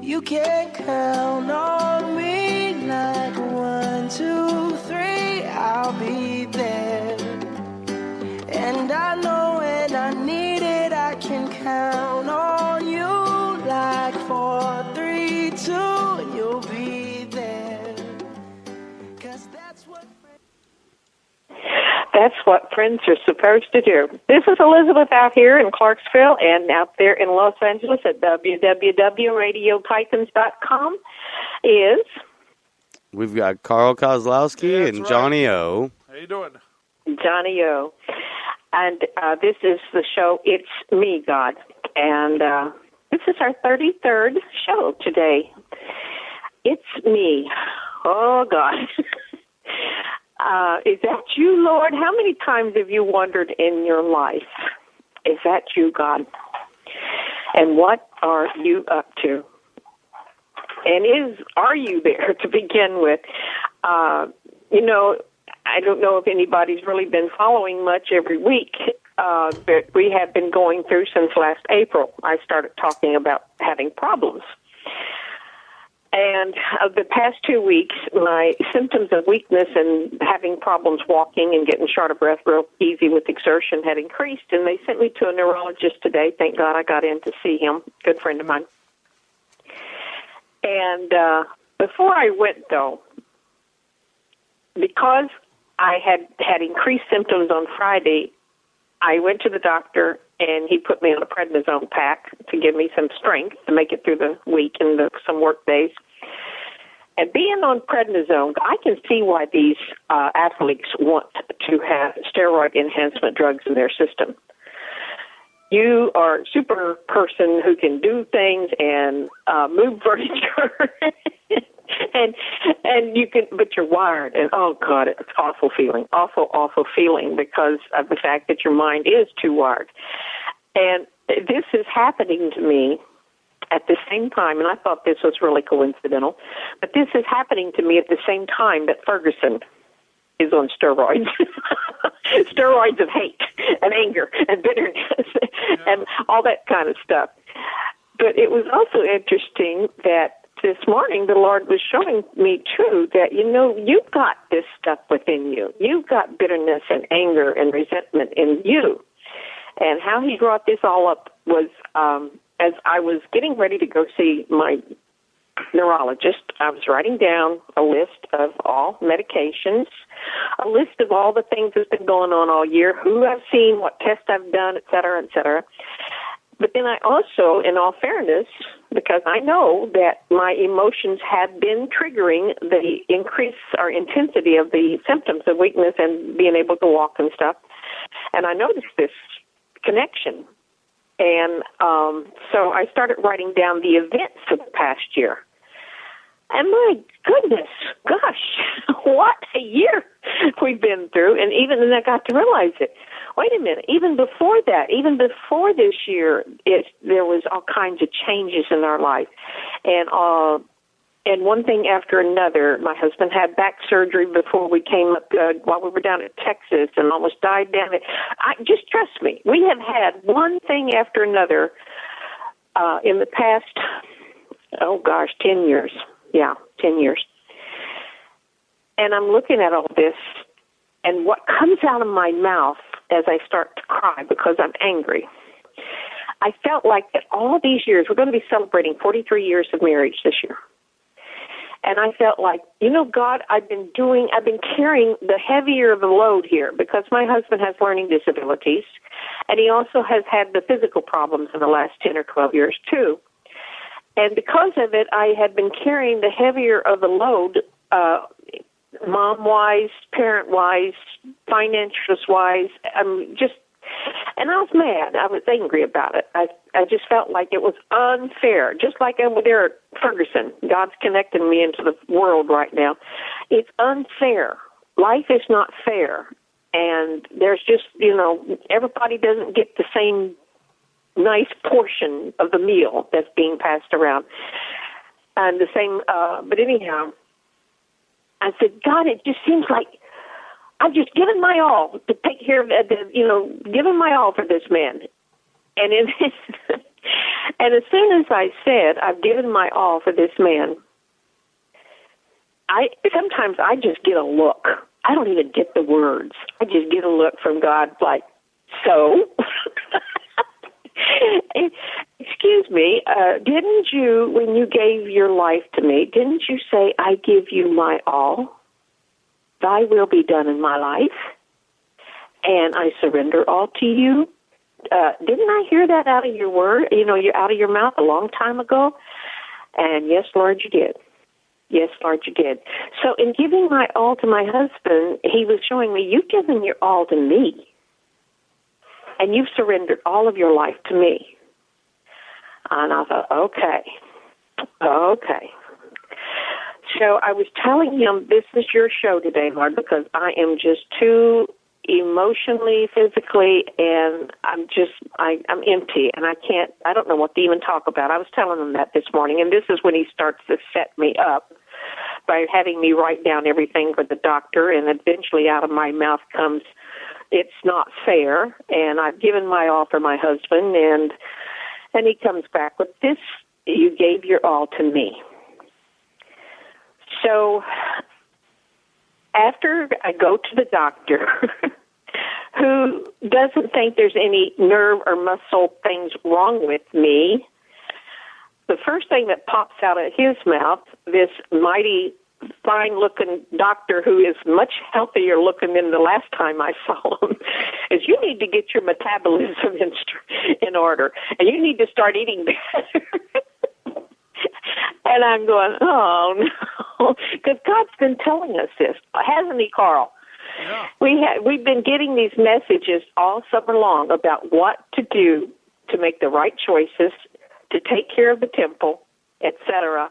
You can count on me like 1, 2, 3, I'll be there. And I know when I need it, I can count on you like 4, 3, 2, and you'll be there. 'Cause that's what friends are supposed to do. This is Elizabeth out here in Clarksville and out there in Los Angeles at www.radiopythons.com is... We've got Carl Kozlowski and Johnny O. How you doing? Johnny O. And this is the show, It's Me, God. And this is our 33rd show today. It's me. Oh, God. Is that you, Lord? How many times have you wondered in your life? Is that you, God? And what are you up to? And are you there to begin with? I don't know if anybody's really been following much every week, but we have been going through since last April. I started talking about having problems. And the past 2 weeks, my symptoms of weakness and having problems walking and getting short of breath real easy with exertion had increased, and they sent me to a neurologist today. Thank God I got in to see him, good friend of mine. And before I went, though, because I had increased symptoms on Friday, I went to the doctor, and he put me on a prednisone pack to give me some strength to make it through the week and some work days. And being on prednisone, I can see why these athletes want to have steroid enhancement drugs in their system. You are a super person who can do things and move furniture, and you can, but you're wired, and oh God, it's awful feeling because of the fact that your mind is too wired. And this is happening to me at the same time, and I thought this was really coincidental, but this is happening to me at the same time that Ferguson is on steroids. Steroids of hate and anger and bitterness and all that kind of stuff. But it was also interesting that this morning the Lord was showing me, too, that, you've got this stuff within you. You've got bitterness and anger and resentment in you. And how he brought this all up was as I was getting ready to go see my neurologist, I was writing down a list of all medications, a list of all the things that's been going on all year, who I've seen, what tests I've done, et cetera, et cetera. But then I also, in all fairness, because I know that my emotions had been triggering the increase or intensity of the symptoms of weakness and being able to walk and stuff, and I noticed this connection. And so I started writing down the events of the past year. And my goodness, gosh, what a year we've been through. And even then I got to realize it. Wait a minute, even before that, even before this year, there was all kinds of changes in our life. And one thing after another, my husband had back surgery before we came up, while we were down in Texas, and almost died down there. Just trust me, we have had one thing after another in the past, 10 years. Yeah, 10 years. And I'm looking at all this, and what comes out of my mouth as I start to cry because I'm angry, I felt like that all these years, we're going to be celebrating 43 years of marriage this year. And I felt like, God, I've been carrying the heavier of the load here because my husband has learning disabilities, and he also has had the physical problems in the last 10 or 12 years, too. And because of it, I had been carrying the heavier of the load, mom-wise, parent-wise, financials-wise. And I was mad. I was angry about it. I just felt like it was unfair, just like over there at Ferguson. God's connecting me into the world right now. It's unfair. Life is not fair. And there's just, everybody doesn't get the same nice portion of the meal that's being passed around. And the same, but anyhow, I said, God, it just seems like I've just given my all to take care of, given my all for this man. And And as soon as I said, I've given my all for this man, sometimes I just get a look. I don't even get the words. I just get a look from God like, so? Excuse me, didn't you, when you gave your life to me, didn't you say, I give you my all? Thy will be done in my life, and I surrender all to you. Didn't I hear that out of your word, you're out of your mouth a long time ago? And yes, Lord, you did. Yes, Lord, you did. So in giving my all to my husband, he was showing me, you've given your all to me, and you've surrendered all of your life to me. And I thought, okay. So I was telling him, this is your show today, Lord, because I am just too emotionally, physically, and I'm empty, and I don't know what to even talk about. I was telling him that this morning, and this is when he starts to set me up by having me write down everything for the doctor, and eventually out of my mouth comes, it's not fair, and I've given my all for my husband, and he comes back with this, you gave your all to me. So after I go to the doctor, who doesn't think there's any nerve or muscle things wrong with me, the first thing that pops out of his mouth, this mighty fine-looking doctor who is much healthier looking than the last time I saw him, is you need to get your metabolism in order, and you need to start eating better. And I'm going, oh, no, because God's been telling us this, hasn't he, Carl? Yeah. We've been getting these messages all summer long about what to do to make the right choices, to take care of the temple, etc.,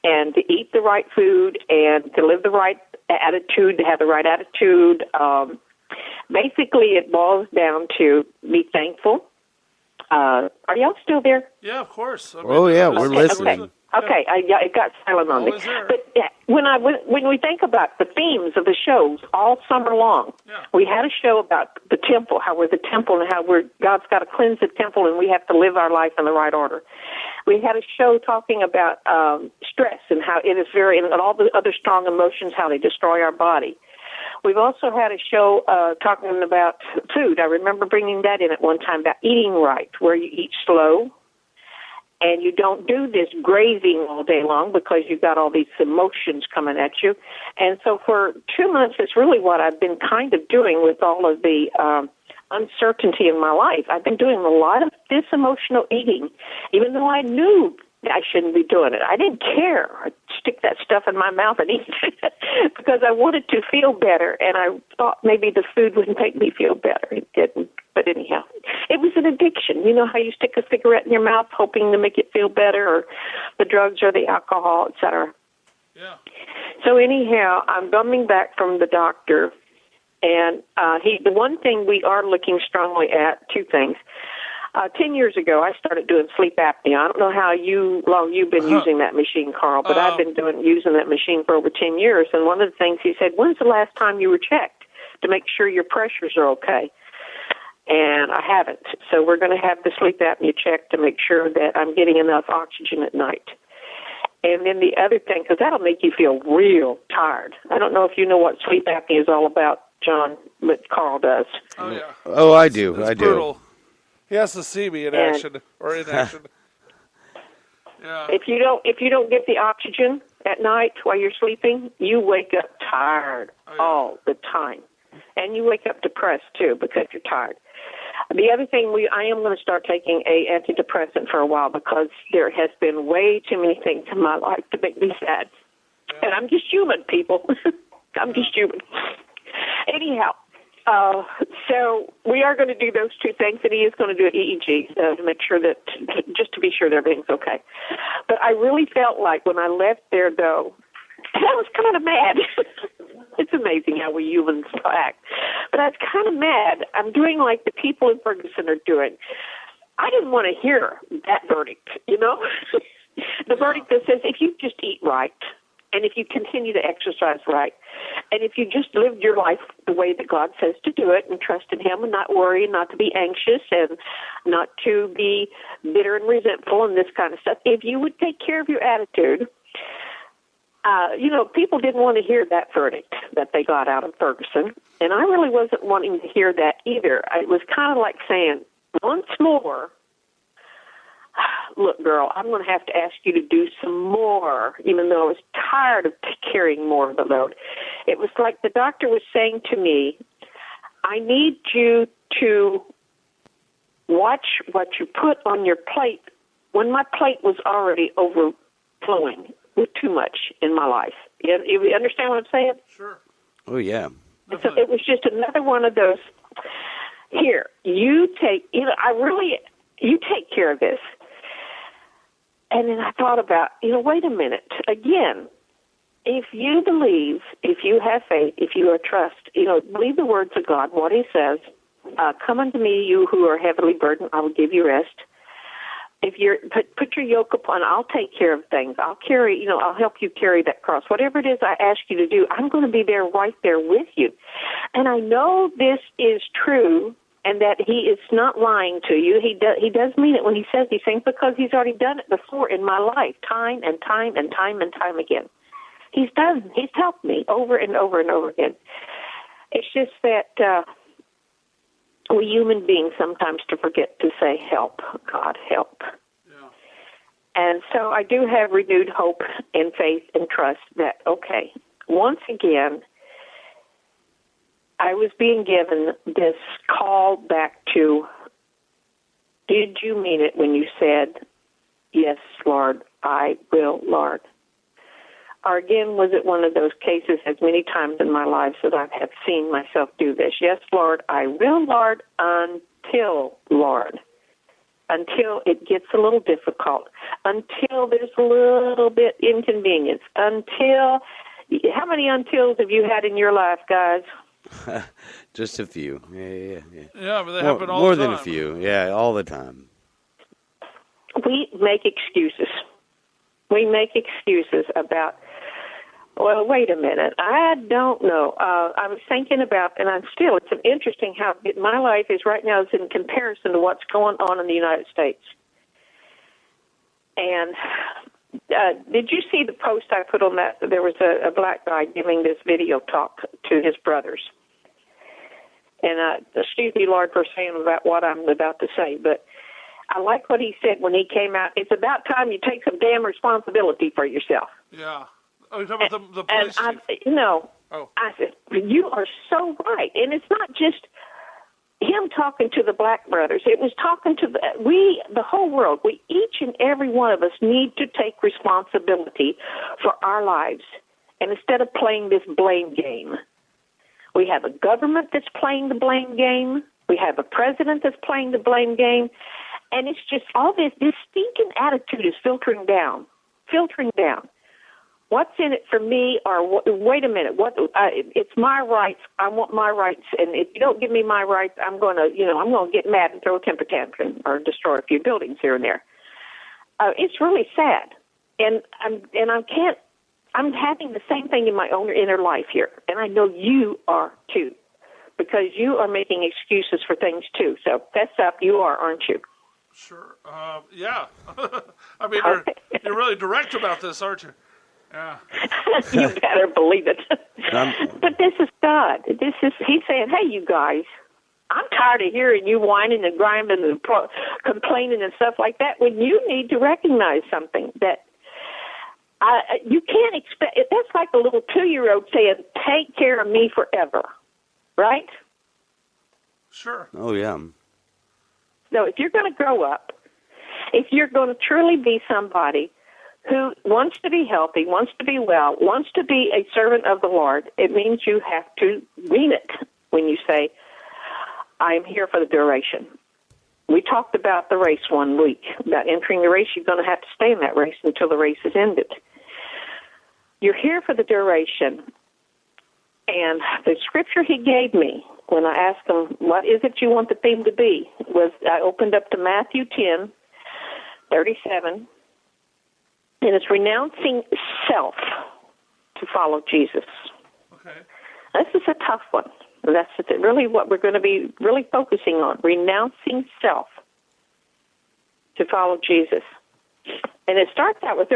and to eat the right food and to live the right attitude, to have the right attitude. Basically, it boils down to be thankful. Are y'all still there? Yeah, of course. We're listening. Okay, I got silent on me. But yeah, when we think about the themes of the shows all summer long, we had a show about the temple, how we're the temple, and how God's got to cleanse the temple, and we have to live our life in the right order. We had a show talking about stress and how it is and all the other strong emotions, how they destroy our body. We've also had a show talking about food. I remember bringing that in at one time about eating right, where you eat slow, and you don't do this grazing all day long because you've got all these emotions coming at you. And so for 2 months, it's really what I've been kind of doing with all of the uncertainty in my life. I've been doing a lot of this emotional eating, even though I knew I shouldn't be doing it. I didn't care. I'd stick that stuff in my mouth and eat it because I wanted to feel better, and I thought maybe the food would make me feel better. It didn't. But anyhow, it was an addiction. You know how you stick a cigarette in your mouth hoping to make it feel better, or the drugs or the alcohol, etc. Yeah. So anyhow, I'm coming back from the doctor, and the one thing we are looking strongly at, two things. 10 years ago, I started doing sleep apnea. I don't know how long you've been using that machine, Carl, but I've been using that machine for over 10 years. And one of the things he said, when's the last time you were checked to make sure your pressures are okay? And I haven't. So we're going to have the sleep apnea check to make sure that I'm getting enough oxygen at night. And then the other thing, because that'll make you feel real tired. I don't know if you know what sleep apnea is all about, John, but Carl does. Oh, yeah. Oh, I do. It's brutal. He has to see me in action or inaction. Yeah. If you don't get the oxygen at night while you're sleeping, you wake up tired all the time. And you wake up depressed, too, because you're tired. The other thing, I am going to start taking a antidepressant for a while because there has been way too many things in my life to make me sad. Yeah. And I'm just human, people. I'm just human. Anyhow, so we are going to do those two things, and he is going to do an EEG to make sure just to be sure that everything's okay. But I really felt like when I left there, though, I was kind of mad. It's amazing how we humans act. But I was kind of mad. I'm doing like the people in Ferguson are doing. I didn't want to hear that verdict, you know? The verdict that says if you just eat right and if you continue to exercise right And if you just lived your life the way that God says to do it and trust in Him and not worry and not to be anxious and not to be bitter and resentful and this kind of stuff, if you would take care of your attitude, people didn't want to hear that verdict that they got out of Ferguson. And I really wasn't wanting to hear that either. It was kind of like saying, once more, look, girl, I'm going to have to ask you to do some more, even though I was tired of carrying more of the load. It was like the doctor was saying to me, I need you to watch what you put on your plate when my plate was already overflowing with too much in my life. You understand what I'm saying? Sure. Oh, yeah. So it was just another one of those, here, you take care of this. And then I thought about, wait a minute. Again, if you believe, if you have faith, if you are trust, believe the words of God, what He says, come unto me, you who are heavily burdened, I will give you rest. If you're put your yoke upon, I'll take care of things. I'll help you carry that cross. Whatever it is I ask you to do, I'm going to be there right there with you. And I know this is true and that He is not lying to you. He does mean it when He says these things because He's already done it before in my life, time and time and time and time again. He's helped me over and over and over again. It's just that we human beings sometimes to forget to say, help, God, help. Yeah. And so I do have renewed hope and faith and trust that, okay, once again, I was being given this call back to, did you mean it when you said, yes, Lord, I will, Lord? Or again, was it one of those cases, as many times in my life that I have seen myself do this? Yes, Lord, I will, Lord, until it gets a little difficult, until there's a little bit inconvenience, how many untils have you had in your life, guys? Just a few. Yeah. Yeah, but they happen all more the time. More than a few. Yeah, all the time. We make excuses. We make excuses about, well, wait a minute, I don't know. I was thinking about, and it's interesting how my life is right now is in comparison to what's going on in the United States. And did you see the post I put on that? There was a black guy giving this video talk to his brothers. And excuse me, Lord, for saying about what I'm about to say, but I like what he said when he came out. It's about time you take some damn responsibility for yourself. Yeah. Oh, you're talking about the police chief? I said, you are so right. And it's not just him talking to the black brothers. It was talking to the whole world. Each and every one of us need to take responsibility for our lives. And instead of playing this blame game, we have a government that's playing the blame game. We have a president that's playing the blame game. And it's just all this stinking attitude is filtering down. What's in it for me? Or wait a minute, it's my rights. I want my rights, and if you don't give me my rights, I'm going to get mad and throw a temper tantrum or destroy a few buildings here and there. It's really sad, and I'm having the same thing in my own inner life here, and I know you are too, because you are making excuses for things too. So fess up, you are, aren't you? Sure. Yeah. I mean, you're really direct about this, aren't you? Yeah. You better believe it. But this is God. He's saying, hey, you guys, I'm tired of hearing you whining and grinding and complaining and stuff like that when you need to recognize something that you can't expect. That's like a little 2-year-old saying, take care of me forever, right? Sure. Oh, yeah. So if you're going to grow up, if you're going to truly be somebody who wants to be healthy, wants to be well, wants to be a servant of the Lord, it means you have to mean it when you say, I'm here for the duration. We talked about the race one week, about entering the race. You're going to have to stay in that race until the race is ended. You're here for the duration. And the scripture he gave me when I asked him, what is it you want the theme to be, was I opened up to Matthew 10:37, and it's renouncing self to follow Jesus. Okay. This is a tough one. That's really what we're going to be really focusing on, renouncing self to follow Jesus. And it starts out with